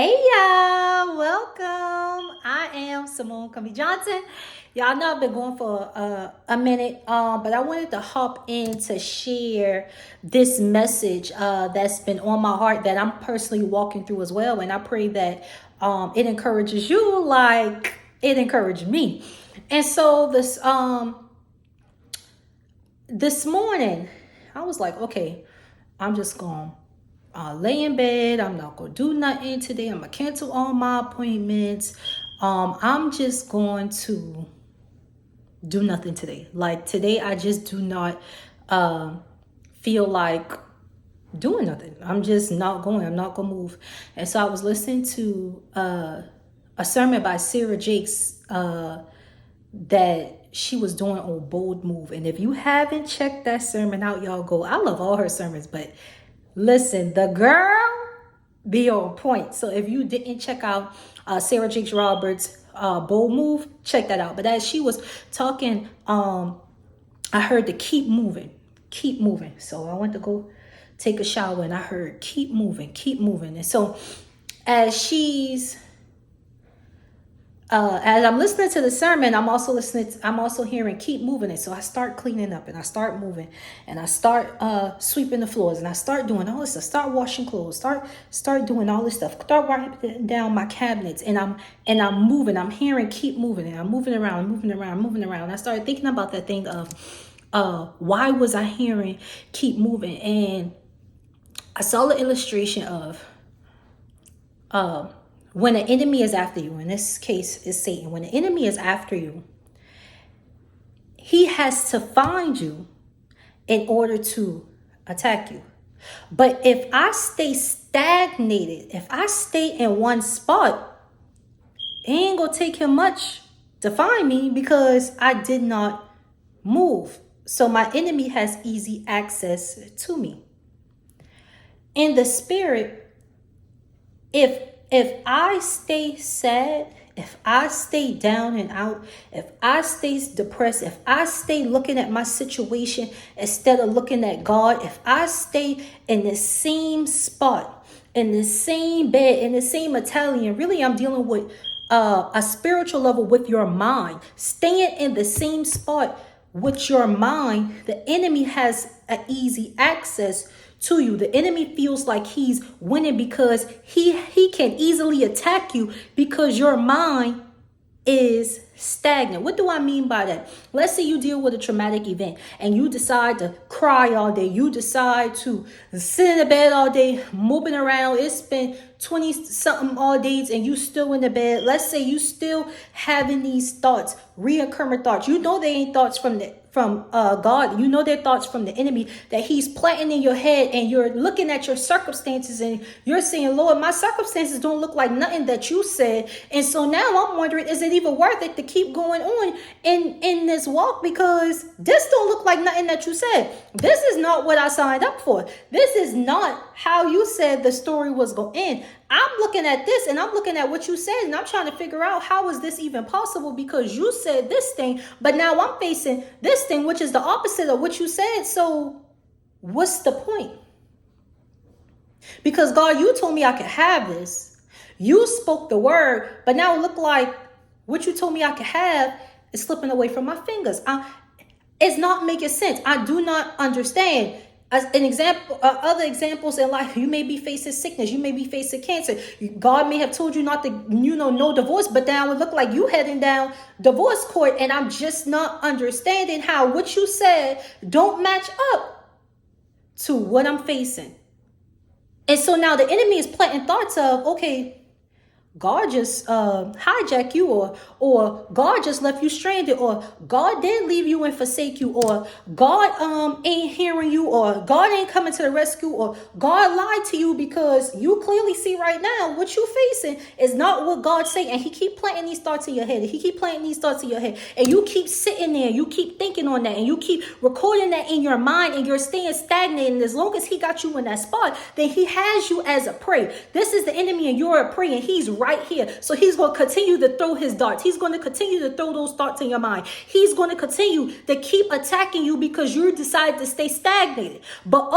Hey y'all, welcome. I am Simone Cummey Johnson. Y'all know I've been going for a minute, but I wanted to hop in to share this message that's been on my heart that I'm personally walking through as well. And I pray that it encourages you like it encouraged me. And so this morning, I was like, okay, I'm just going lay in bed. I'm not gonna do nothing today. I'm gonna cancel all my appointments. I'm just going to do nothing today. Like today, I just do not feel like doing nothing. I'm just not going. I'm not gonna move. And so I was listening to a sermon by Sarah Jakes that she was doing on Bold Move. And if you haven't checked that sermon out, y'all go. I love all her sermons, but listen, the girl be on point. So if you didn't check out Sarah Jakes Roberts' Bold Move, check that out. But as she was talking, I heard to keep moving, keep moving. So I went to go take a shower and I heard keep moving, keep moving. And so as she's as I'm listening to the sermon, I'm also hearing keep moving it. So I start cleaning up and I start moving and I start sweeping the floors and I start doing all this stuff, start washing clothes, start doing all this stuff, start writing down my cabinets and I'm moving. I'm hearing keep moving and I'm moving around. And I started thinking about that thing of why was I hearing keep moving? And I saw the illustration of when an enemy is after you, in this case is Satan, when the enemy is after you, he has to find you in order to attack you. But if I stay stagnated, if I stay in one spot, it ain't gonna take him much to find me because I did not move. So my enemy has easy access to me. In the spirit, if I stay sad, if I stay down and out, if I stay depressed, if I stay looking at my situation instead of looking at God, if I stay in the same spot, in the same bed, in the same Italian, really I'm dealing with a spiritual level with your mind. Staying in the same spot with your mind, the enemy has an easy access to you. The enemy feels like he's winning because he can easily attack you because your mind is stagnant. What do I mean by that? Let's say you deal with a traumatic event and you decide to cry all day. You decide to sit in the bed all day, moving around. It's been 20 something all days and you still in the bed. Let's say you still having these thoughts, reoccurring thoughts. You know they ain't thoughts from God. You know they're thoughts from the enemy that he's planting in your head, and you're looking at your circumstances and you're saying, Lord, my circumstances don't look like nothing that you said. And so now I'm wondering, is it even worth it to keep going on in this walk? Because this don't look like nothing that you said. This is not what I signed up for. This is not how you said the story was going to end. I'm looking at this and I'm looking at what you said and I'm trying to figure out how is this even possible, because you said this thing, but now I'm facing this thing, which is the opposite of what you said. So what's the point? Because God, you told me I could have this. You spoke the word, but now it looked like what you told me I could have is slipping away from my fingers. It's not making sense. I do not understand. As an example, other examples in life, you may be facing sickness, you may be facing cancer. God may have told you not to, no divorce, but now it would look like you heading down divorce court, and I'm just not understanding how what you said don't match up to what I'm facing. And so now the enemy is planting thoughts of, okay, God just hijacked you, or God just left you stranded, or God did leave you and forsake you, or God ain't hearing you, or God ain't coming to the rescue, or God lied to you, because you clearly see right now what you facing is not what God say. And he keep planting these thoughts in your head, and he keep planting these thoughts in your head, and you keep sitting there, you keep thinking on that, and you keep recording that in your mind, and you're staying stagnated. And as long as he got you in that spot, then he has you as a prey. This is the enemy and you're a prey, and he's right here. So he's going to continue to throw his darts. He's going to continue to throw those thoughts in your mind. He's going to continue to keep attacking you because you decide to stay stagnated. But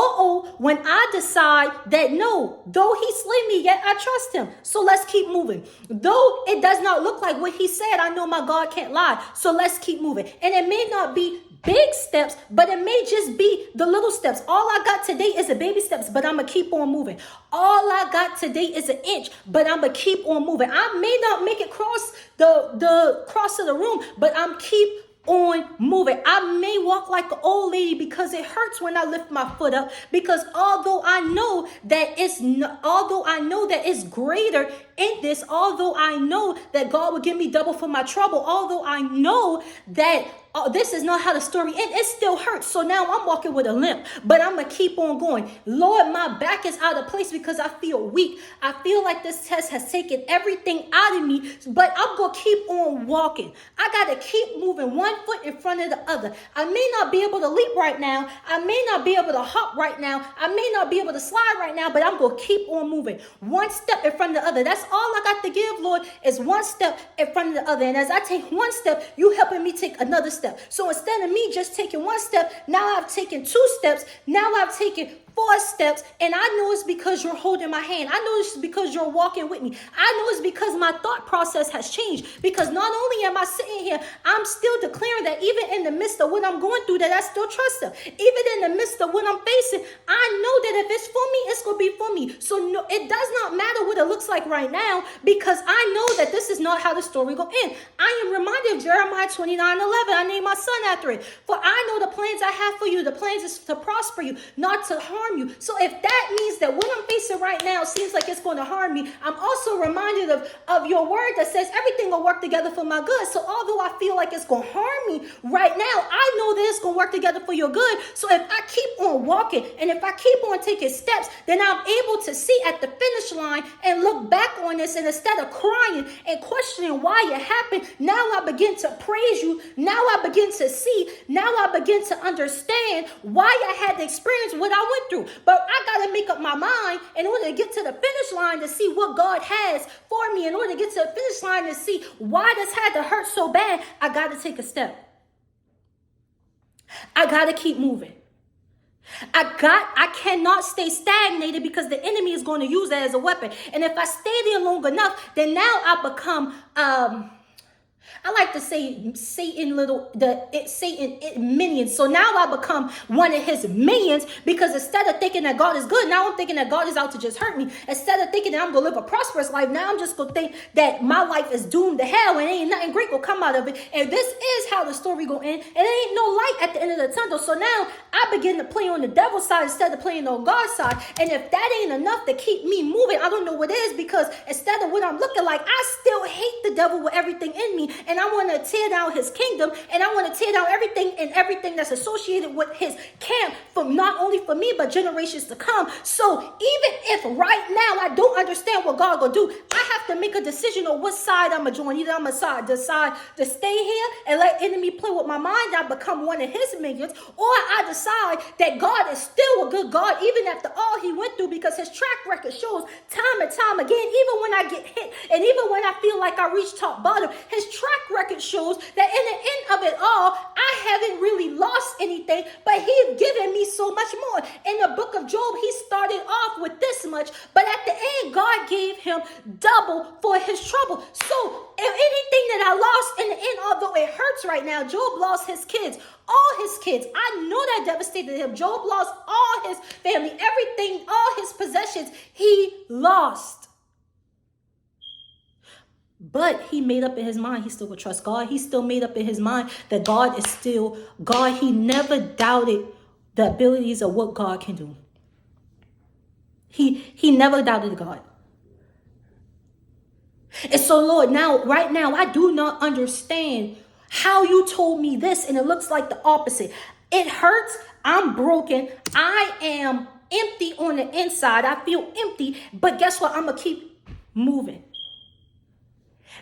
when I decide that no, though he slay me, yet I trust him. So let's keep moving. Though it does not look like what he said, I know my God can't lie. So let's keep moving. And it may not be big steps, but it may just be the little steps. All I got today is a baby steps, but I'm going to keep on moving. All I got today is an inch, but I'm going to keep on moving. I may not make it cross the cross of the room, but I'm keep on moving. I may walk like an old lady because it hurts when I lift my foot up, because although I know that it's greater in this, although I know that God will give me double for my trouble, although I know that this is not how the story ends, it still hurts. So now I'm walking with a limp, but I'm going to keep on going. Lord, my back is out of place because I feel weak. I feel like this test has taken everything out of me, but I'm going to keep on walking. I got to keep moving one foot in front of the other. I may not be able to leap right now. I may not be able to hop right now. I may not be able to slide right now, but I'm going to keep on moving. One step in front of the other. That's all I got to give, Lord, is one step in front of the other. And as I take one step, you helping me take another step. So instead of me just taking one step, now I've taken 2 steps. Now I've taken 4 steps, and I know it's because you're holding my hand. I know it's because you're walking with me. I know it's because my thought process has changed, because not only am I sitting here, I'm still declaring that even in the midst of what I'm going through, that I still trust him. Even in the midst of what I'm facing, I know that if it's for me, it's going to be for me. So no, it does not matter what it looks like right now, because I know that this is not how the story will end. I am reminded of Jeremiah 29:11. I named my son after it. For I know the plans I have for you. The plans is to prosper you, not to harm you. So if that means that what I'm facing right now seems like it's going to harm me, I'm also reminded of your word that says everything will work together for my good. So although I feel like it's going to harm me right now, I know that it's going to work together for your good. So if I keep on walking and if I keep on taking steps, then I'm able to see at the finish line and look back on this, and instead of crying and questioning why it happened, now I begin to praise you. Now I begin to see. Now I begin to understand why I had to experience what I went through. But I got to make up my mind in order to get to the finish line to see what God has for me. In order to get to the finish line to see why this had to hurt so bad, I got to take a step. I got to keep moving. I cannot stay stagnated, because the enemy is going to use that as a weapon. And if I stay there long enough, then now I become I like to say Satan minions. So now I become one of his minions, because instead of thinking that God is good, now I'm thinking that God is out to just hurt me. Instead of thinking that I'm going to live a prosperous life, now I'm just going to think that my life is doomed to hell and ain't nothing great will come out of it. And this is how the story going to end. And there ain't no light at the end of the tunnel. So now I begin to play on the devil's side instead of playing on God's side. And if that ain't enough to keep me moving, I don't know what is, because instead of what I'm looking like, I still hate the devil with everything in me. And I want to tear down his kingdom, and I want to tear down everything that's associated with his camp, from not only for me but generations to come. So even if right now I don't understand what God gonna do, I have to make a decision on what side I'm gonna join. Either I'm gonna decide to stay here and let enemy play with my mind, I become one of his minions, or I decide that God is still a good God even after all he went through, because his track record shows time and time again, even when I get hit and even when I feel like I reach top bottom, his track record shows that in the end of it all, I haven't really lost anything, but he's given me so much more. In the book of Job, he started off with this much, but at the end, God gave him double for his trouble. So if anything that I lost in the end, although it hurts right now, Job lost his kids, all his kids. I know that devastated him. Job lost all his family, everything, all his possessions, he lost. But he made up in his mind he still would trust God. He still made up in his mind that God is still God. He never doubted the abilities of what God can do. He never doubted God. And so, Lord, right now, I do not understand how you told me this, and it looks like the opposite. It hurts. I'm broken. I am empty on the inside. I feel empty. But guess what? I'm going to keep moving.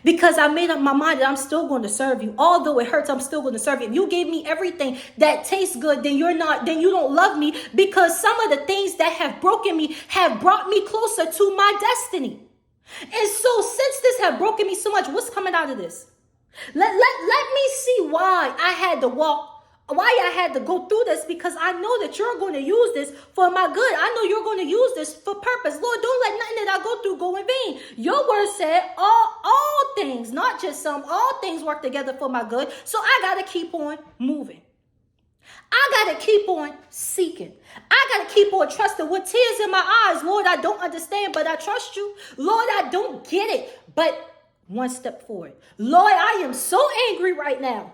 Because I made up my mind that I'm still going to serve you. Although it hurts, I'm still going to serve you. If you gave me everything that tastes good, then you don't love me, because some of the things that have broken me have brought me closer to my destiny. And so since have broken me so much. What's coming out of this? Let me see why I had to walk, why I had to go through this, because I know that you're going to use this for my good. I know you're going to use this for purpose. Lord, don't let nothing that I go through go in vain. Your word said all things, not just some, all things work together for my good. So I got to keep on moving. I got to keep on seeking. I got to keep on trusting with tears in my eyes. Lord, I don't understand, but I trust you. Lord, I don't get it, but one step forward. Lord, I am so angry right now.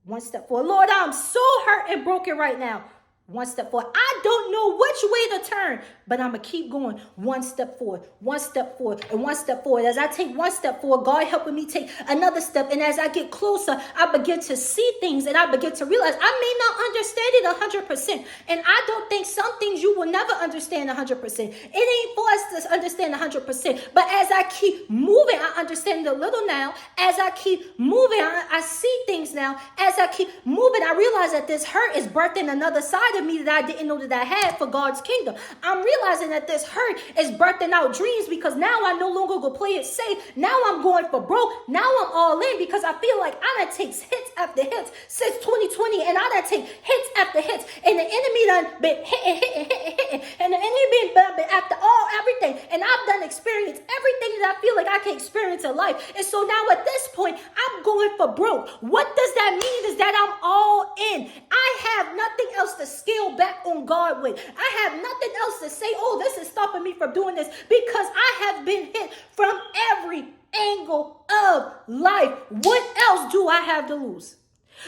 One step forward. Lord, I'm so hurt and broken right now. One step forward. I don't know which way to turn, but I'm going to keep going. One step forward, and one step forward. As I take one step forward, God helping me take another step. And as I get closer, I begin to see things and I begin to realize I may not understand it 100%. And I don't think some things you will never understand 100%. It ain't for us to understand 100%. But as I keep moving, I understand it a little now. As I keep moving, I see things now. As I keep moving, I realize that this hurt is birthing another side of me that I didn't know that I had for God's kingdom. I'm realizing that this hurt is birthing out dreams, because now I no longer go play it safe. Now I'm going for broke. Now I'm all in, because I feel like I done takes hits after hits since 2020, and I done take hits after hits, and the enemy done been hitting, and the enemy been after everything, and I've done experienced everything that I feel like I can experience in life. And so now at this point, I'm going for broke. What does that mean? Is that I'm all in. I have nothing else to scale back on God with. I have nothing else to say, oh, this is stopping me from doing this, because I have been hit from every angle of life. What else do I have to lose?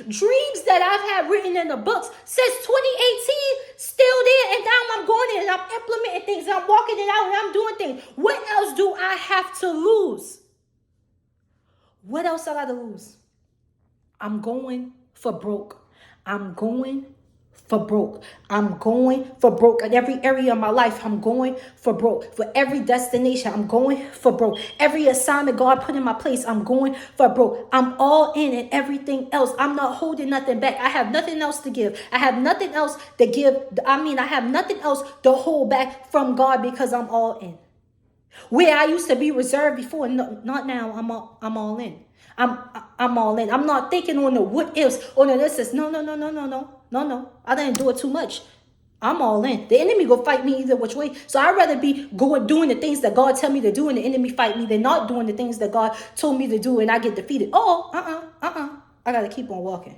Dreams that I've had written in the books since 2018, still there, and now I'm going in and I'm implementing things, and I'm walking it out, and I'm doing things. What else do I have to lose? What else I got to lose? I'm going for broke. I'm going for broke. I'm going for broke. In every area of my life, I'm going for broke. For every destination, I'm going for broke. Every assignment God put in my place, I'm going for broke. I'm all in, and everything else, I'm not holding nothing back. I have nothing else to give. I have nothing else to give. I have nothing else to hold back from God, because I'm all in. Where I used to be reserved before, no, not now. I'm all in. I'm all in. I'm not thinking on the what ifs, on the this is. No. I didn't do it too much. I'm all in. The enemy go fight me either which way. So I'd rather be doing the things that God tell me to do, and the enemy fight me, than not doing the things that God told me to do and I get defeated. I got to keep on walking.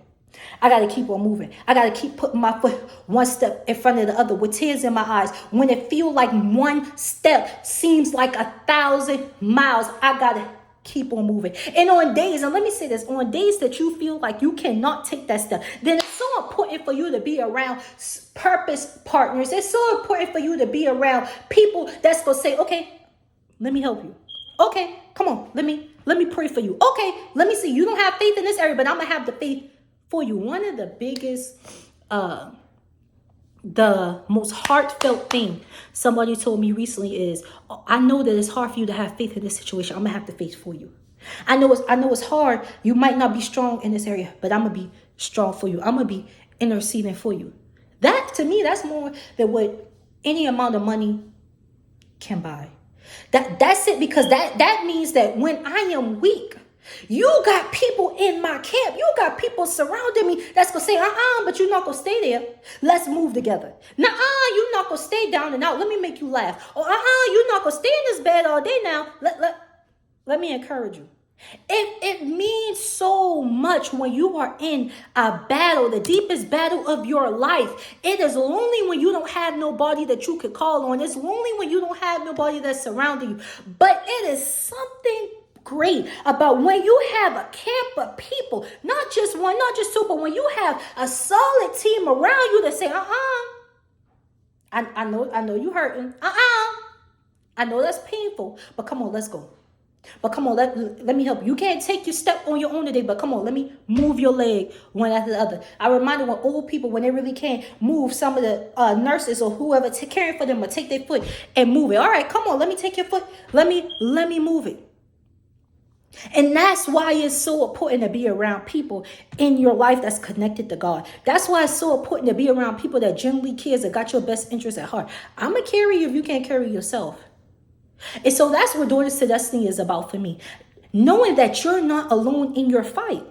I got to keep on moving. I got to keep putting my foot one step in front of the other with tears in my eyes. When it feels like one step seems like 1,000 miles, I got to keep on moving. And on days, and let me say this, on days that you feel like you cannot take that step, then it's so important for you to be around purpose partners. It's so important for you to be around people that's going to say, okay, let me help you. Okay, come on, let me pray for you. Okay, let me see. You don't have faith in this area, but I'm going to have the faith for you. One of the biggest, the most heartfelt thing somebody told me recently is, I know that it's hard for you to have faith in this situation. I'm gonna have the faith for you. I know it's hard. You might not be strong in this area, but I'm gonna be strong for you. I'm gonna be interceding for you. That, to me, that's more than what any amount of money can buy. That's it, because that means that when I am weak, you got people in my camp. You got people surrounding me that's going to say, but you're not going to stay there. Let's move together. You're not going to stay down and out. Let me make you laugh. Or, you're not going to stay in this bed all day now. Let me encourage you. It means so much when you are in a battle, the deepest battle of your life. It is lonely when you don't have nobody that you could call on. It's lonely when you don't have nobody that's surrounding you. But it is something great about when you have a camp of people, not just one, not just two, but when you have a solid team around you that say, I know you hurting. I know that's painful, but come on, let's go. But come on, let me help you. You can't take your step on your own today, but come on, let me move your leg one after the other. I reminded when old people, when they really can't move, some of the nurses or whoever caring for them will take their foot and move it. All right, come on, let me take your foot. Let me move it. And that's why it's so important to be around people in your life that's connected to God. That's why it's so important to be around people that genuinely cares, that got your best interests at heart. I'm going to carry you if you can't carry yourself. And so that's what Daughters to Destiny is about for me. Knowing that you're not alone in your fight.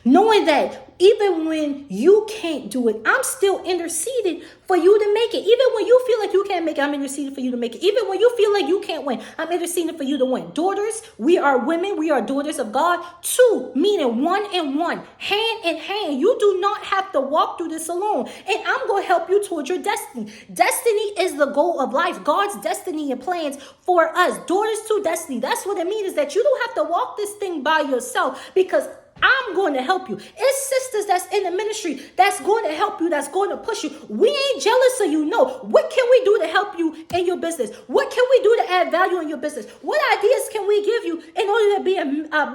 Knowing that even when you can't do it, I'm still interceding for you to make it. Even when you feel like you can't make it, I'm interceding for you to make it. Even when you feel like you can't win, I'm interceding for you to win. Daughters, we are women. We are daughters of God. Two, meaning one and one, hand in hand. You do not have to walk through this alone. And I'm going to help you towards your destiny. Destiny is the goal of life. God's destiny and plans for us. Daughters to destiny. That's what it means, is that you don't have to walk this thing by yourself, because I'm going to help you. It's sisters that's in the ministry that's going to help you, that's going to push you. We ain't jealous of you. No. What can we do to help you in your business? What can we do to add value in your business? What ideas can we give you in order to be a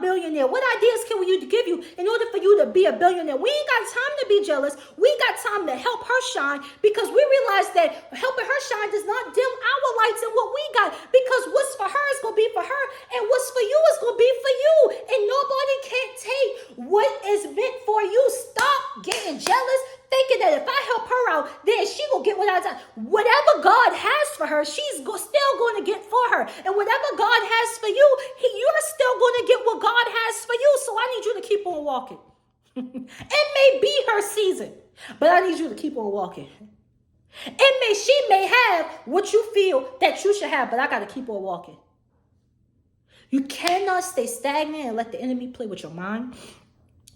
millionaire? What ideas can we give you in order for you to be a billionaire? We ain't got time to be jealous. We got time to help her shine, because we realize that helping her shine does not dim our lights and what we got, because what's for her is going to be for her, and what's for you is going to be for you. And nobody can't take what is meant for you. Stop getting jealous, thinking that if I help her out, then she will get what I done. Whatever God has for her, she's still going to get for her. And whatever God has for you, you're still going to get what God has for you. So I need you to keep on walking. It may be her season, but I need you to keep on walking. She may have what you feel that you should have, but I got to keep on walking. You cannot stay stagnant and let the enemy play with your mind.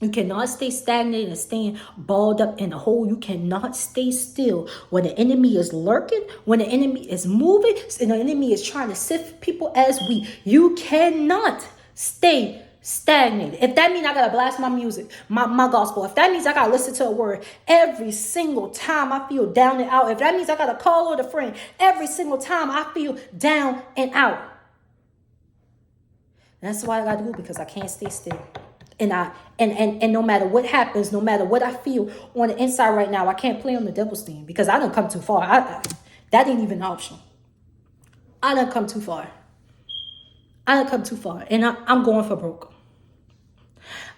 You cannot stay stagnant and staying balled up in a hole. You cannot stay still when the enemy is lurking, when the enemy is moving, and the enemy is trying to sift people as wheat. You cannot stay stagnated. If that means I gotta blast my music, my gospel, if that means I gotta listen to a word every single time I feel down and out, if that means I gotta call on a friend every single time I feel down and out, that's what I gotta do, because I can't stay still. And no matter what happens, no matter what I feel on the inside right now, I can't play on the devil's team, because I done come too far. That ain't even an option. I done come too far. And I'm going for broke.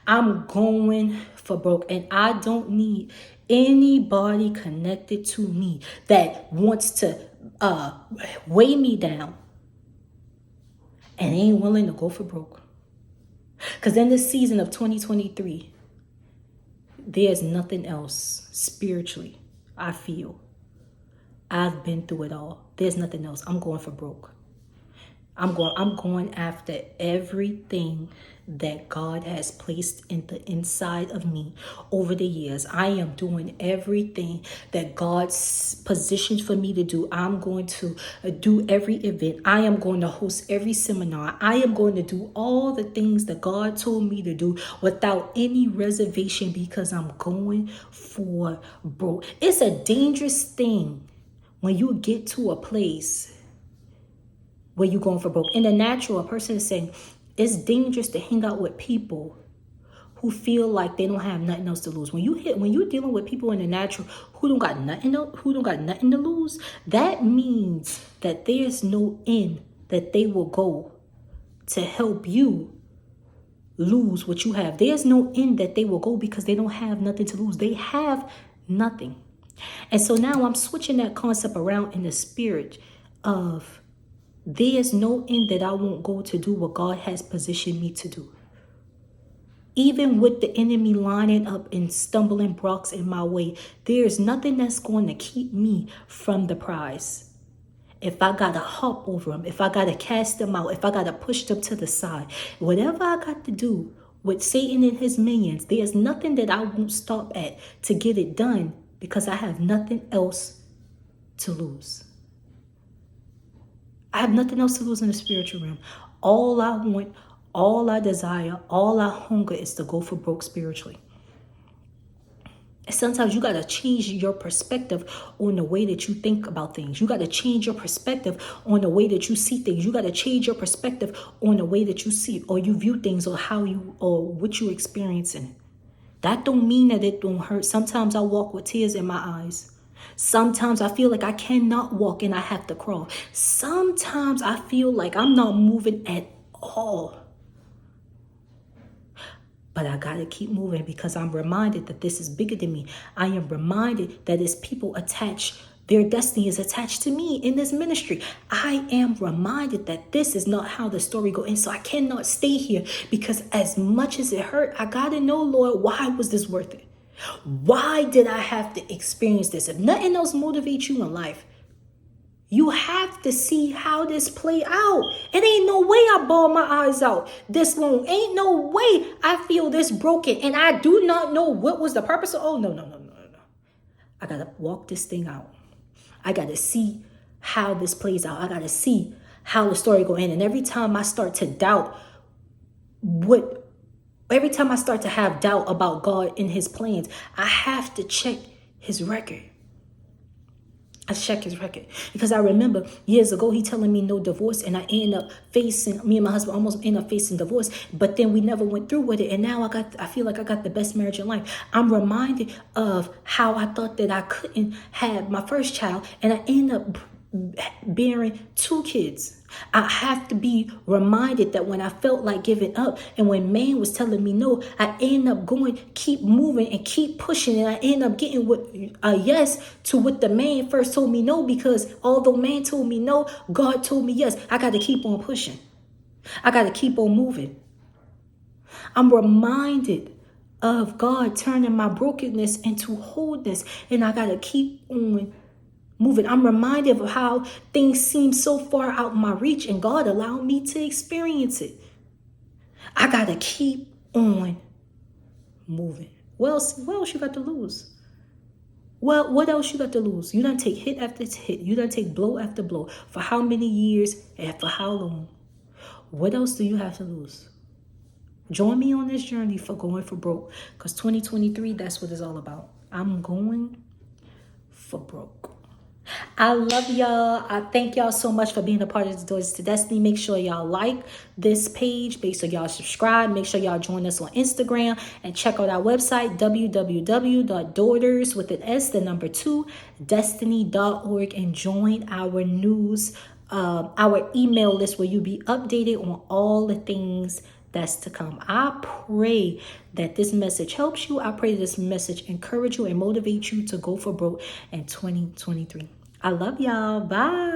I'm going for broke. And I don't need anybody connected to me that wants to weigh me down and ain't willing to go for broke. Because in this season of 2023, there's nothing else spiritually. I feel I've been through it all. There's nothing else. I'm going for broke. I'm going after everything that God has placed in the inside of me over the years. I am doing everything that God's positioned for me to do. I'm going to do every event. I am going to host every seminar. I am going to do all the things that God told me to do without any reservation, because I'm going for broke. It's a dangerous thing when you get to a place where you're going for broke. In the natural, a person is saying it's dangerous to hang out with people who feel like they don't have nothing else to lose. When you're dealing with people in the natural who don't got nothing to lose, that means that there's no end that they will go to help you lose what you have. There's no end that they will go, because they don't have nothing to lose. They have nothing. And so now I'm switching that concept around in the spirit of, there's no end that I won't go to do what God has positioned me to do. Even with the enemy lining up and stumbling blocks in my way, there's nothing that's going to keep me from the prize. If I got to hop over them, if I got to cast them out, if I got to push them to the side, whatever I got to do with Satan and his minions, there's nothing that I won't stop at to get it done, because I have nothing else to lose. I have nothing else to lose in the spiritual realm. All I want, all I desire, all I hunger is to go for broke spiritually. And sometimes you got to change your perspective on the way that you think about things. You got to change your perspective on the way that you see things. You got to change your perspective on the way that you see or you view things, or what you experiencing. That don't mean that it don't hurt. Sometimes I walk with tears in my eyes. Sometimes I feel like I cannot walk and I have to crawl. Sometimes I feel like I'm not moving at all. But I got to keep moving, because I'm reminded that this is bigger than me. I am reminded that it's people attached Their destiny is attached to me in this ministry. I am reminded that this is not how the story goes. And so I cannot stay here, because as much as it hurt, I got to know, Lord, why was this worth it? Why did I have to experience this? If nothing else motivates you in life, you have to see how this play out. It ain't no way I bawl my eyes out this long. Ain't no way I feel this broken. And I do not know what was the purpose of, oh, no. I got to walk this thing out. I got to see how this plays out. I got to see how the story go in. And every time I start to doubt every time I start to have doubt about God and his plans, I have to check his record. I check his record, because I remember years ago, he telling me no divorce, and I end up me and my husband almost end up facing divorce, but then we never went through with it. And now I feel like I got the best marriage in life. I'm reminded of how I thought that I couldn't have my first child, and I end up bearing 2 kids. I have to be reminded that when I felt like giving up and when man was telling me no, I end up going, keep moving and keep pushing. And I end up getting a yes to what the man first told me no, because although man told me no, God told me yes. I got to keep on pushing. I got to keep on moving. I'm reminded of God turning my brokenness into wholeness, and I got to keep on moving. I'm reminded of how things seem so far out my reach, and God allowed me to experience it. I got to keep on moving. What else you got to lose? Well, what else you got to lose? You done take hit after hit. You done take blow after blow. For how many years and for how long? What else do you have to lose? Join me on this journey for going for broke, because 2023, that's what it's all about. I'm going for broke. I love y'all. I thank y'all so much for being a part of the Daughters to Destiny. Make sure y'all like this page. Make sure y'all subscribe. Make sure y'all join us on Instagram and check out our website, www.daughters2destiny.org, and join our news, our email list, where you'll be updated on all the things that's to come. I pray that this message helps you. I pray this message encourage you and motivate you to go for broke in 2023. I love y'all. Bye.